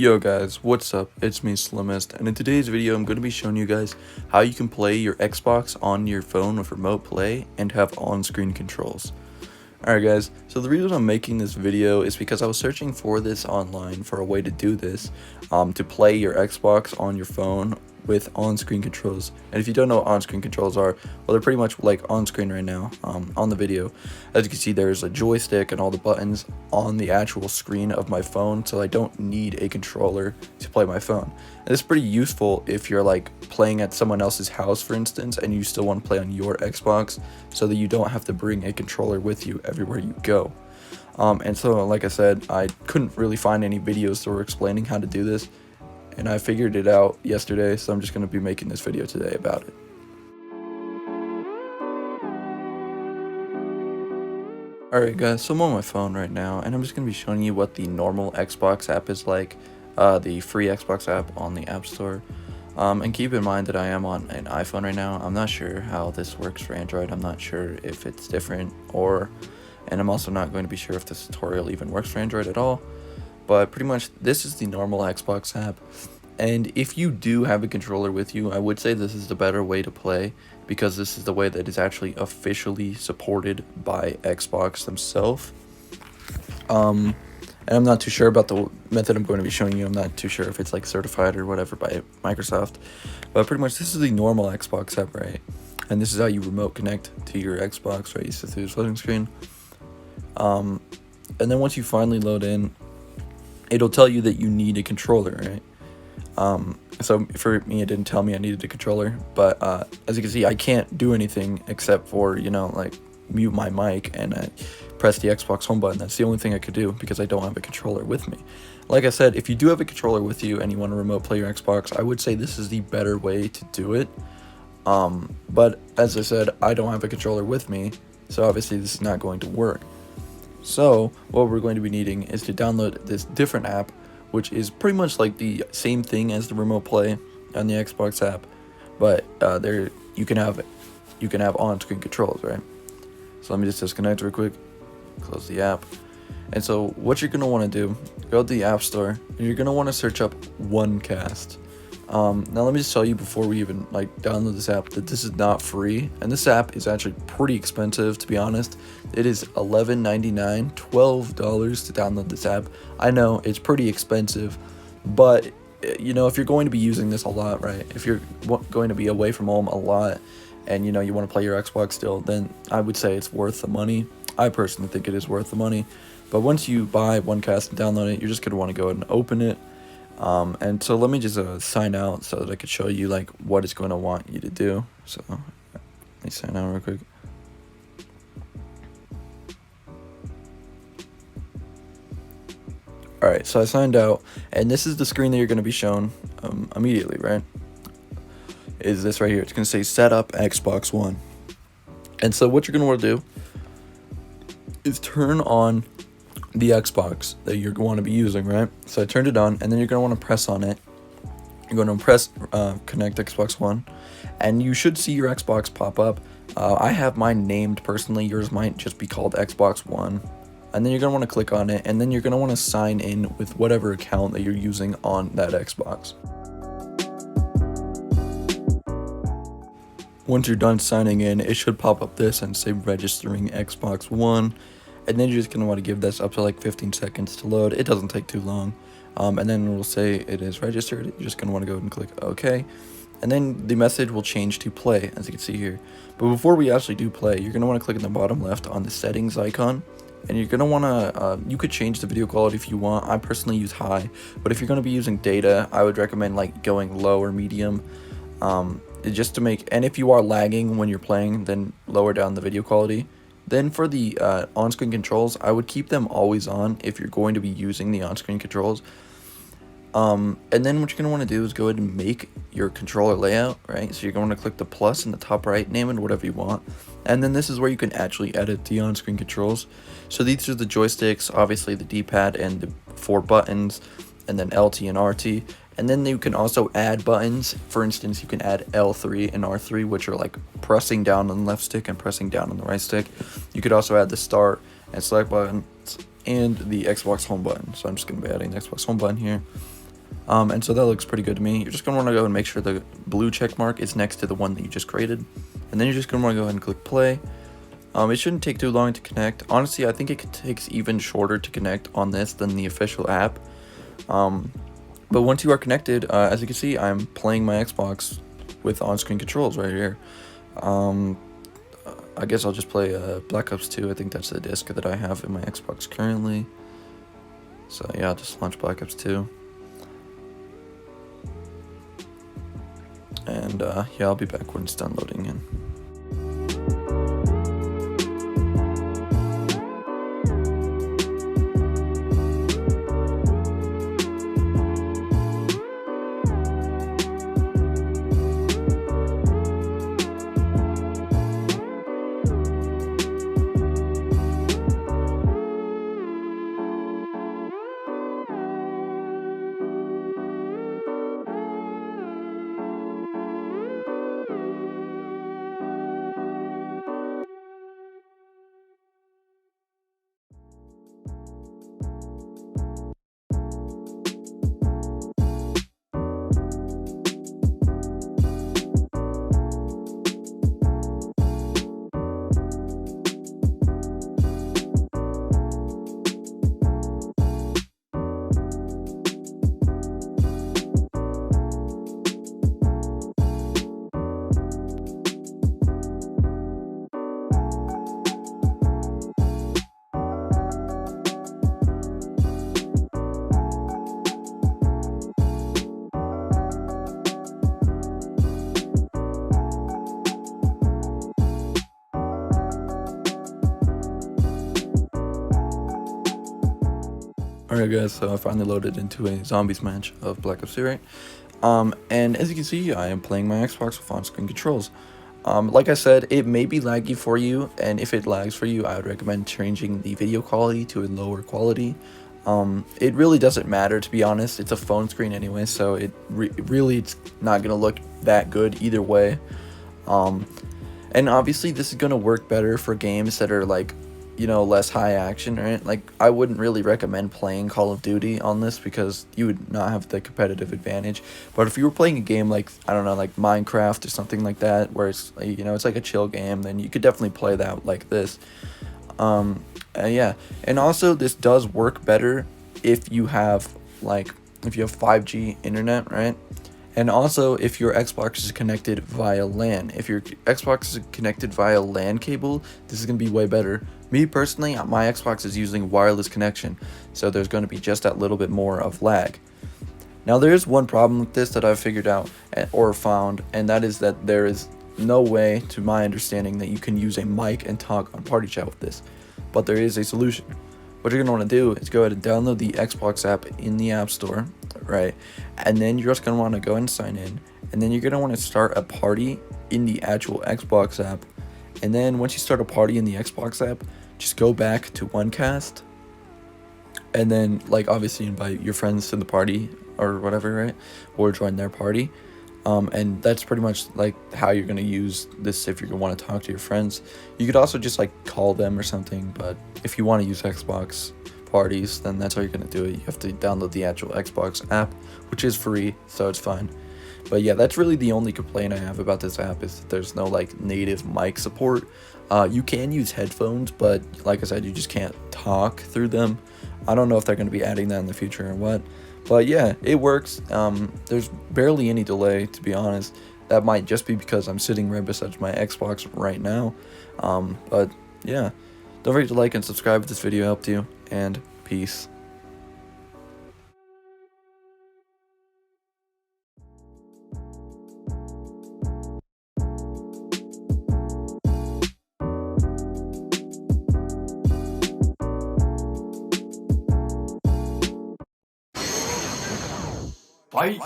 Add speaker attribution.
Speaker 1: Yo guys, what's up? It's me Slimmest, and in today's video I'm going to be showing you guys how you can play your Xbox on your phone with remote play and have on-screen controls. Alright guys, so the reason I'm making this video is because I was searching for this online for a way to do this, to play your Xbox on your phone with on-screen controls. And if you don't know what on-screen controls are, well, they're pretty much like on-screen right now, on the video. As you can see, there's a joystick and all the buttons on the actual screen of my phone, so I don't need a controller to play my phone. And it's pretty useful if you're like playing at someone else's house, for instance, and you still want to play on your Xbox, so that you don't have to bring a controller with you everywhere you go. And so, like I said, I couldn't really find any videos that were explaining how to do this, and I figured it out yesterday, so I'm just going to be making this video today about it. Alright guys, so I'm on my phone right now, and I'm just going to be showing you what the normal Xbox app is like, the free Xbox app on the App Store. And keep in mind that I am on an iPhone right now. I'm not sure how this works for Android. I'm not sure if it's different, and I'm also not going to be sure if this tutorial even works for Android at all. But pretty much this is the normal Xbox app, and if you do have a controller with you, I would say this is the better way to play, because this is the way that is actually officially supported by Xbox themselves. And I'm not too sure about the method I'm going to be showing you. I'm not too sure if it's like certified or whatever by Microsoft, but pretty much this is the normal Xbox app, right? And this is how you remote connect to your Xbox, right? You sit through this loading screen, and then once you finally load in, it'll tell you that you need a controller, right? So for me, it didn't tell me I needed a controller, but as you can see, I can't do anything except for, like mute my mic and press the Xbox home button. That's the only thing I could do because I don't have a controller with me. Like I said, if you do have a controller with you and you want to remote play your Xbox, I would say this is the better way to do it. But as I said, I don't have a controller with me, so obviously this is not going to work. So what we're going to be needing is to download this different app, which is pretty much like the same thing as the remote play on the Xbox app, but there you can have on-screen controls, right? So let me just disconnect real quick, close the app. And so what you're gonna want to do, go to the App Store, and you're gonna want to search up OneCast. Now let me just tell you before we even download this app that this is not free, and this app is actually pretty expensive, to be honest. It is $11.99, $12 to download this app. I know it's pretty expensive, but if you're going to be using this a lot, right? If you're going to be away from home a lot, and you want to play your Xbox still, then I would say it's worth the money. I personally think it is worth the money. But once you buy OneCast and download it, you're just going to want to go ahead and open it. And so let me just sign out so that I could show you what it's going to want you to do. So let me sign out real quick. Alright, so I signed out, and this is the screen that you're going to be shown immediately, right? Is this right here. It's going to say set up Xbox One. And so what you're going to want to do is turn on the Xbox that you're going to be using, right? So I turned it on, and then you're going to want to press on it. You're going to press connect Xbox One, and you should see your Xbox pop up. I have mine named personally. Yours might just be called Xbox One. And then you're going to want to click on it, and then you're going to want to sign in with whatever account that you're using on that Xbox. Once you're done signing in, it should pop up this and say registering Xbox One. And then you're just going to want to give this up to 15 seconds to load. It doesn't take too long. And then it will say it is registered. You're just going to want to go ahead and click OK. And then the message will change to play, as you can see here. But before we actually do play, you're going to want to click in the bottom left on the settings icon. And you're going to want to, you could change the video quality if you want. I personally use high. But if you're going to be using data, I would recommend going low or medium. Just to make, and if you are lagging when you're playing, then lower down the video quality. Then for the on-screen controls, I would keep them always on if you're going to be using the on-screen controls. And then what you're going to want to do is go ahead and make your controller layout, right? So you're going to click the plus in the top right, name it whatever you want. And then this is where you can actually edit the on-screen controls. So these are the joysticks, obviously the D-pad and the 4 buttons, and then LT and RT. And then you can also add buttons. For instance, you can add L3 and R3, which are pressing down on the left stick and pressing down on the right stick. You could also add the start and select buttons and the Xbox home button. So I'm just going to be adding the Xbox home button here. And so that looks pretty good to me. You're just going to want to go and make sure the blue check mark is next to the one that you just created. And then you're just going to want to go ahead and click play. It shouldn't take too long to connect. Honestly, I think it takes even shorter to connect on this than the official app. But once you are connected, as you can see, I'm playing my Xbox with on-screen controls right here. I guess I'll just play Black Ops 2. I think that's the disc that I have in my Xbox currently. So yeah, I'll just launch Black Ops 2. And yeah, I'll be back when it's done loading in. Alright guys, so I finally loaded into a zombies match of Black Ops 2, right? And as you can see, I am playing my Xbox with on-screen controls. Like I said, it may be laggy for you, and if it lags for you, I would recommend changing the video quality to a lower quality. It really doesn't matter, to be honest. It's a phone screen anyway, so really it's not going to look that good either way. And obviously this is going to work better for games that are like, you know, less high action, right? Like, I wouldn't really recommend playing Call of Duty on this because you would not have the competitive advantage. But if you were playing a game like, I don't know, like Minecraft or something like that, where it's, you know, it's like a chill game, then you could definitely play that like this. Yeah, and also this does work better if you have 5G internet, right? And also, if your Xbox is connected via LAN. If your Xbox is connected via LAN cable, this is going to be way better. Me personally, my Xbox is using wireless connection, so there's going to be just that little bit more of lag. Now, there is one problem with this that I've figured out or found, and that is that there is no way, to my understanding, that you can use a mic and talk on Party Chat with this. But there is a solution. What you're going to want to do is go ahead and download the Xbox app in the App Store, right? And then you're just going to want to go and sign in. And then you're going to want to start a party in the actual Xbox app. And then once you start a party in the Xbox app, just go back to OneCast. And then, like, obviously invite your friends to the party or whatever, right? Or join their party. And that's pretty much like how you're going to use this if you want to talk to your friends. You could also just like call them or something, but if you want to use Xbox parties, then that's how you're going to do it. You have to download the actual Xbox app, which is free, so it's fine. But yeah, that's really the only complaint I have about this app, is that there's no like native mic support. You can use headphones, but like I said, you just can't talk through them. I don't know if they're going to be adding that in the future or what. But yeah, it works. There's barely any delay, to be honest. That might just be because I'm sitting right beside my Xbox right now. But yeah, don't forget to like and subscribe if this video helped you, and peace.
Speaker 2: Fight.